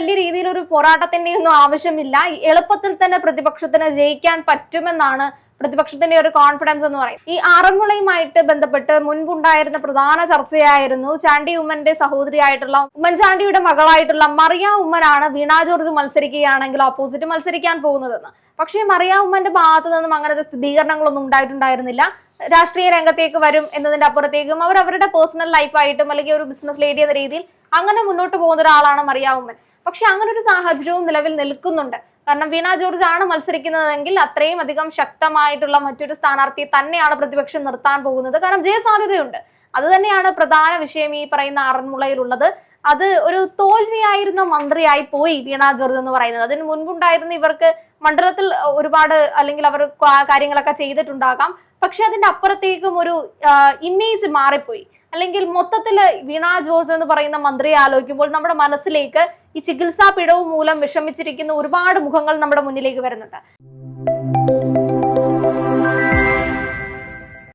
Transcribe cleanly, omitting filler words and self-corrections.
വലിയ രീതിയിലൊരു പോരാട്ടത്തിന്റെ ഒന്നും ആവശ്യമില്ല. എളുപ്പത്തിൽ തന്നെ പ്രതിപക്ഷത്തിന് ജയിക്കാൻ പറ്റുമെന്നാണ് പ്രതിപക്ഷത്തിന്റെ ഒരു കോൺഫിഡൻസ് എന്ന് പറയും. ഈ ആറന്മുളയുമായിട്ട് ബന്ധപ്പെട്ട് മുൻപുണ്ടായിരുന്ന പ്രധാന ചർച്ചയായിരുന്നു ചാണ്ടി ഉമ്മന്റെ സഹോദരിയായിട്ടുള്ള ഉമ്മൻചാണ്ടിയുടെ മകളായിട്ടുള്ള മറിയ ഉമ്മനാണ് വീണ ജോർജ് മത്സരിക്കുകയാണെങ്കിൽ ഓപ്പോസിറ്റ് മത്സരിക്കാൻ പോകുന്നതെന്ന്. പക്ഷേ മറിയ ഉമ്മന്റെ ഭാഗത്തു നിന്നും അങ്ങനത്തെ സ്ഥിരീകരണങ്ങളൊന്നും ഉണ്ടായിട്ടുണ്ടായിരുന്നില്ല. രാഷ്ട്രീയ രംഗത്തേക്ക് വരും എന്നതിന്റെ അപ്പുറത്തേക്കും അവർ അവരുടെ പേഴ്സണൽ ലൈഫായിട്ടും അല്ലെങ്കിൽ ഒരു ബിസിനസ് ലേഡി എന്ന രീതിയിൽ അങ്ങനെ മുന്നോട്ട് പോകുന്ന ഒരാളാണ് മറിയ ഉമ്മൻ. പക്ഷെ അങ്ങനെ ഒരു സാഹചര്യവും നിലവിൽ നിൽക്കുന്നുണ്ട്. കാരണം വീണ ജോർജ് ആണ് മത്സരിക്കുന്നതെങ്കിൽ അത്രയും അധികം ശക്തമായിട്ടുള്ള മറ്റൊരു സ്ഥാനാർത്ഥിയെ തന്നെയാണ് പ്രതിപക്ഷം നിർത്താൻ പോകുന്നത്. കാരണം ജയസാധ്യതയുണ്ട്. അത് തന്നെയാണ് പ്രധാന വിഷയം ഈ പറയുന്ന ആറന്മുളയിലുള്ളത്. അത് ഒരു തോൽവിയായിരുന്ന മന്ത്രിയായി പോയി വീണ ജോർജ് എന്ന് പറയുന്നത്. അതിന് മുൻപുണ്ടായിരുന്ന ഇവർക്ക് മണ്ഡലത്തിൽ ഒരുപാട് അല്ലെങ്കിൽ അവർ കാര്യങ്ങളൊക്കെ ചെയ്തിട്ടുണ്ടാകാം. പക്ഷെ അതിന്റെ അപ്പുറത്തേക്കും ഒരു ഇമേജ് മാറിപ്പോയി. അല്ലെങ്കിൽ മൊത്തത്തിൽ വീണ ജോർജ് എന്ന് പറയുന്ന മന്ത്രിയെ ആലോചിക്കുമ്പോൾ നമ്മുടെ മനസ്സിലേക്ക് ഈ ചികിത്സാ പിഴവ് മൂലം വിഷമിച്ചിരിക്കുന്ന ഒരുപാട് മുഖങ്ങൾ നമ്മുടെ മുന്നിലേക്ക് വരുന്നുണ്ട്.